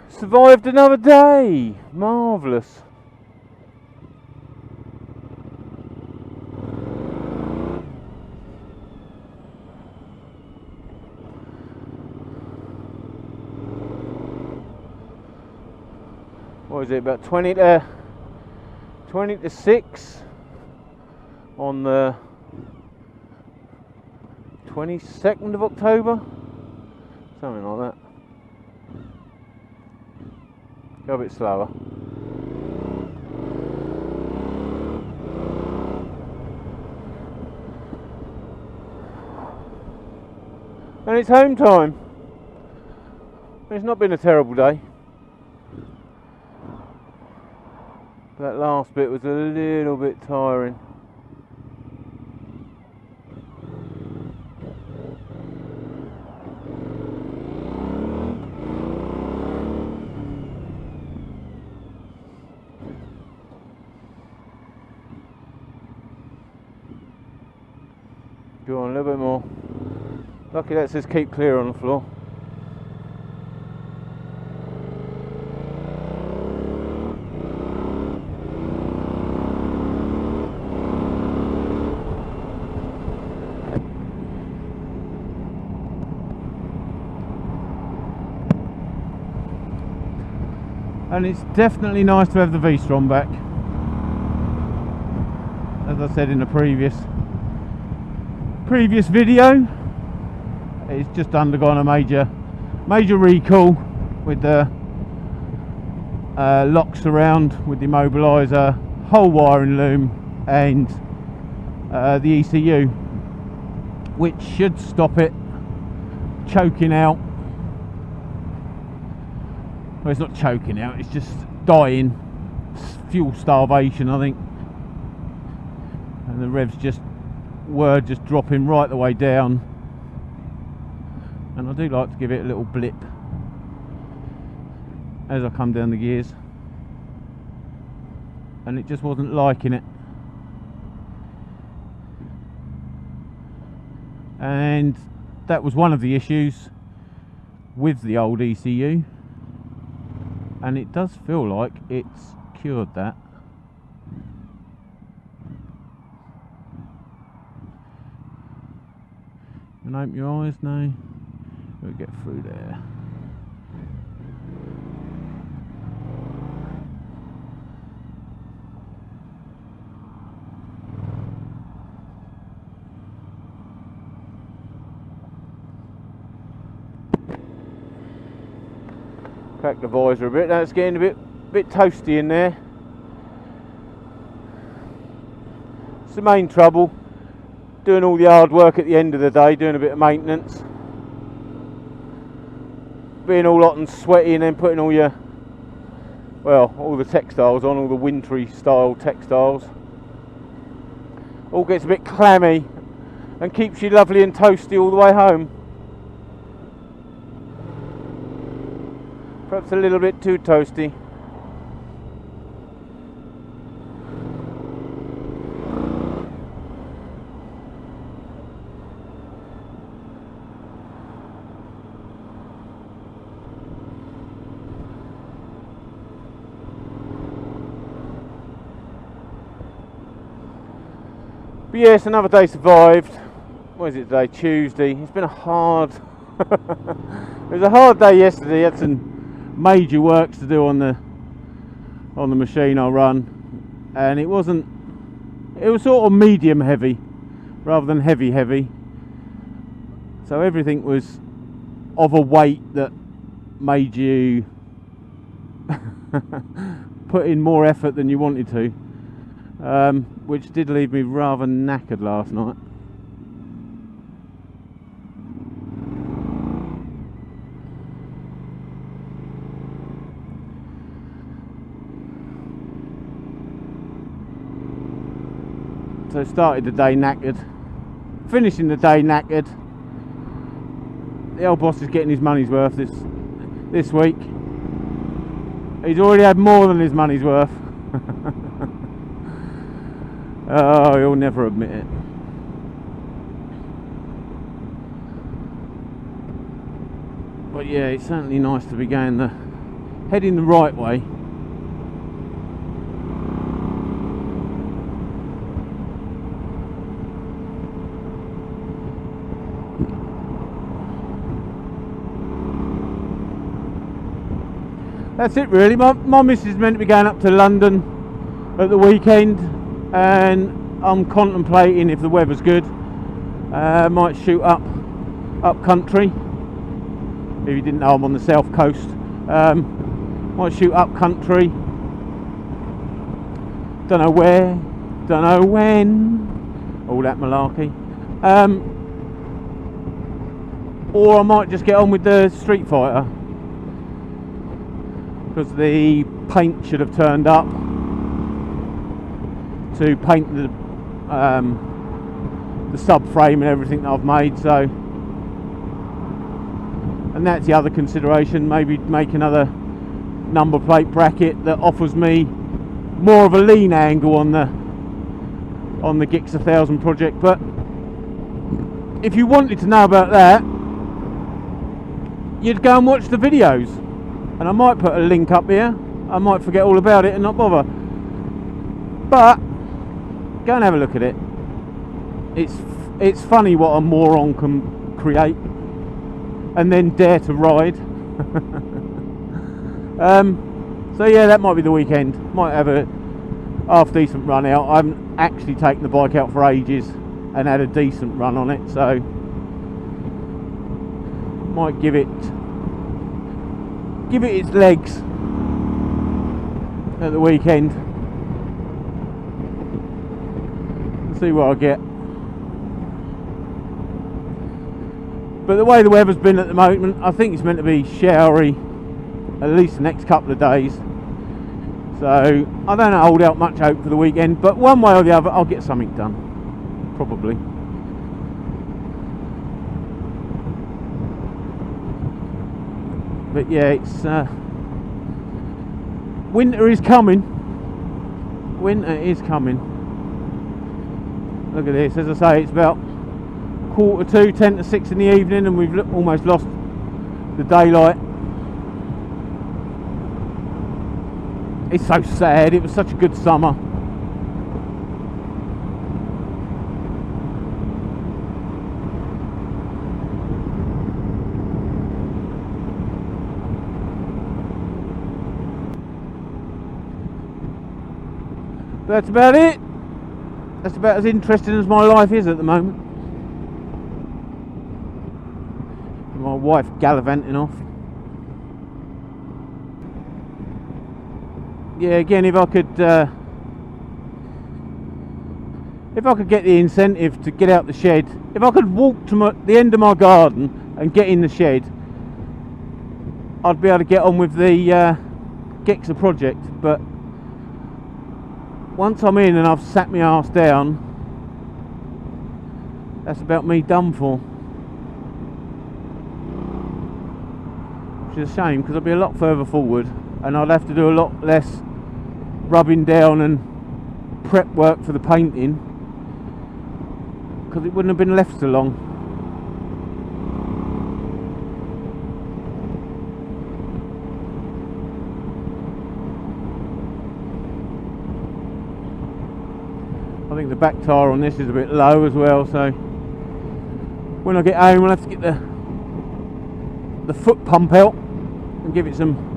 Survived another day. Marvellous. What is it, about 20 to 6 on the 22nd of October, something like that. Go a bit slower. And it's home time. It's not been a terrible day. That last bit was a little bit tiring. Go on, a little bit more. Lucky that says keep clear on the floor. And it's definitely nice to have the V-Strom back. As I said in the previous video, it's just undergone a major recall with the locks around with the immobiliser, whole wiring loom and the ECU, which should stop it choking out. Well, it's not choking out, it's just dying. Fuel starvation, I think. And the revs were just dropping right the way down. And I do like to give it a little blip as I come down the gears. And it just wasn't liking it. And that was one of the issues with the old ECU. And it does feel like it's cured that. And open your eyes now. We'll get through there. Crack the visor a bit. That's getting a bit toasty in there. It's the main trouble. Doing all the hard work at the end of the day, doing a bit of maintenance. Being all hot and sweaty and then putting all the textiles on, all the wintry style textiles. All gets a bit clammy and keeps you lovely and toasty all the way home. Perhaps a little bit too toasty. But yes, another day survived. What is it today? Tuesday. It's been a hard it was a hard day yesterday. Had some major works to do on the machine I run, and it was sort of medium heavy rather than heavy, so everything was of a weight that made you put in more effort than you wanted to, which did leave me rather knackered last night. So started the day knackered, finishing the day knackered. The old boss is getting his money's worth this week. He's already had more than his money's worth. Oh, he'll never admit it. But yeah, it's certainly nice to be getting heading the right way. That's it really. My missus is meant to be going up to London at the weekend, and I'm contemplating, if the weather's good, might shoot up country. If you didn't know, I'm on the south coast. Might shoot up country. Don't know where, don't know when, all that malarkey. Or I might just get on with the Street Fighter, because the paint should have turned up to paint the subframe and everything that I've made. So, and that's the other consideration, maybe make another number plate bracket that offers me more of a lean angle on the Gix 1000 project. But if you wanted to know about that, you'd go and watch the videos, and I might put a link up here. I might forget all about it and not bother, but go and have a look at it. It's funny what a moron can create and then dare to ride. So yeah, that might be the weekend. Might have a half decent run out. I haven't actually taken the bike out for ages and had a decent run on it, so might give it its legs at the weekend and see what I get. But the way the weather's been at the moment, I think it's meant to be showery at least the next couple of days. So I don't hold out much hope for the weekend, but one way or the other I'll get something done, probably. But yeah, it's winter is coming. Winter is coming. Look at this. As I say, it's about 1:45, 10 to 6 in the evening, and we've almost lost the daylight. It's so sad. It was such a good summer. But that's about it. That's about as interesting as my life is at the moment. My wife gallivanting off. Yeah, again, if I could get the incentive to get out the shed, if I could walk to the end of my garden and get in the shed, I'd be able to get on with the Gixxer project. But once I'm in and I've sat my arse down, that's about me done for. Which is a shame, because I'd be a lot further forward and I'd have to do a lot less rubbing down and prep work for the painting, because it wouldn't have been left so long. I think the back tyre on this is a bit low as well, so when I get home I'll have to get the foot pump out and give it some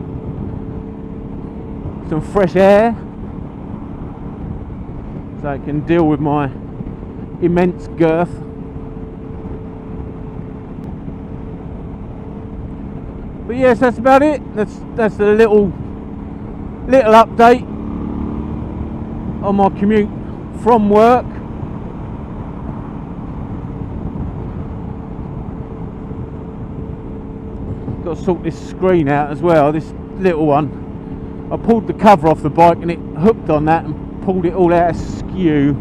fresh air so it can deal with my immense girth. But yes, that's about it. That's a little update on my commute from work. Got to sort this screen out as well, this little one. I pulled the cover off the bike and it hooked on that and pulled it all out askew.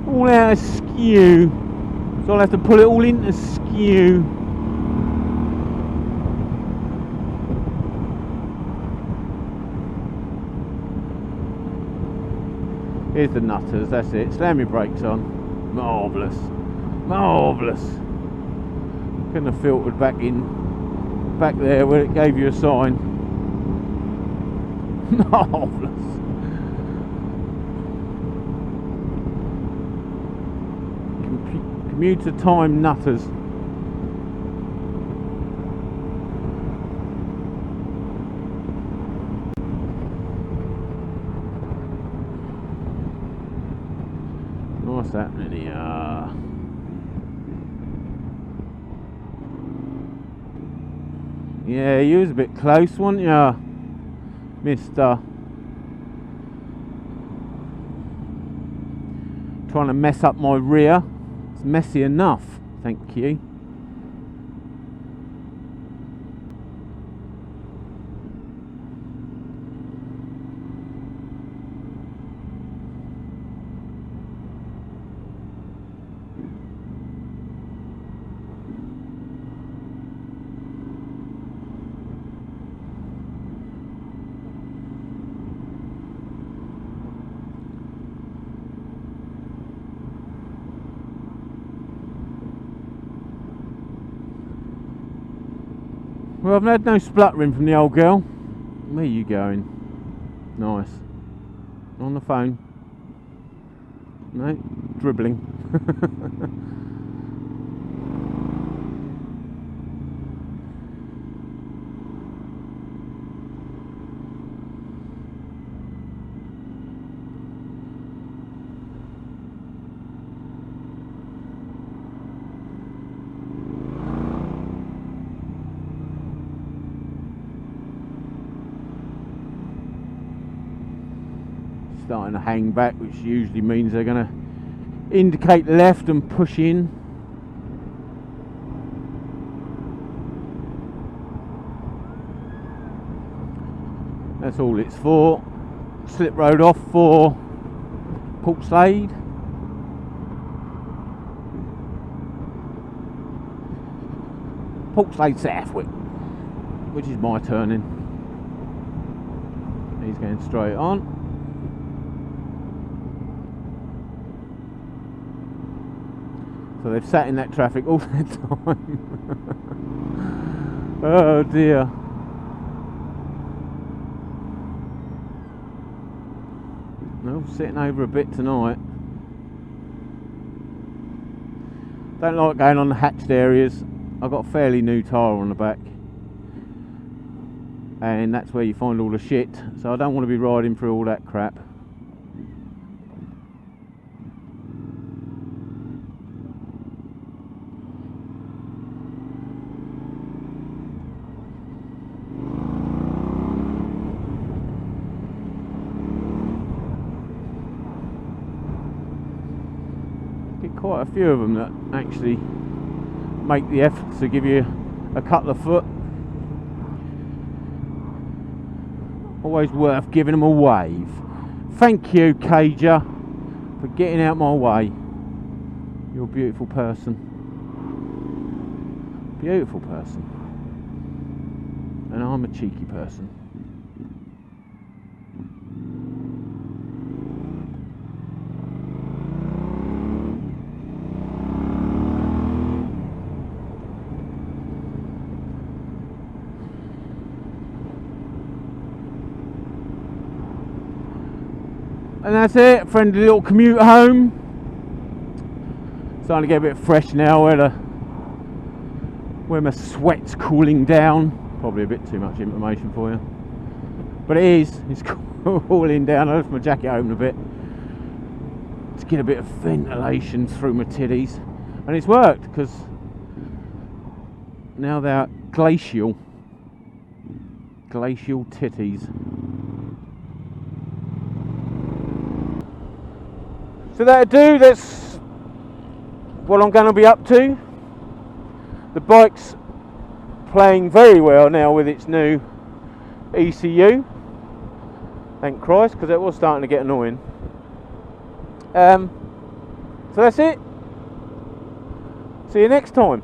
All out askew. So I'll have to pull it all in askew. Here's the nutters, that's it. Slam your brakes on. Marvellous. Marvellous. Couldn't have filtered back there where it gave you a sign. Marvellous. Commuter time nutters. What's happening here? Yeah, you was a bit close, wasn't ya, mister? Trying to mess up my rear. It's messy enough, thank you. Well, I've had no spluttering from the old girl. Where are you going? Nice. On the phone. No, dribbling. Starting to hang back, which usually means they're going to indicate left and push in. That's all it's for. Slip road off for Portslade. Portslade Southwick, which is my turning. He's going straight on. So they've sat in that traffic all the time. Oh dear. No, sitting over a bit tonight. Don't like going on the hatched areas. I've got a fairly new tyre on the back. And that's where you find all the shit. So I don't want to be riding through all that crap. Quite a few of them that actually make the effort to give you a couple of foot. Always worth giving them a wave. Thank you, Cager, for getting out my way. You're a beautiful person. Beautiful person. And I'm a cheeky person. And that's it, friendly little commute home. Starting to get a bit fresh now where my sweat's cooling down. Probably a bit too much information for you. But it's cooling down. I left my jacket open a bit to get a bit of ventilation through my titties. And it's worked, because now they're glacial titties. So that'll do, that's what I'm going to be up to. The bike's playing very well now with its new ECU. Thank Christ, because it was starting to get annoying. So that's it. See you next time.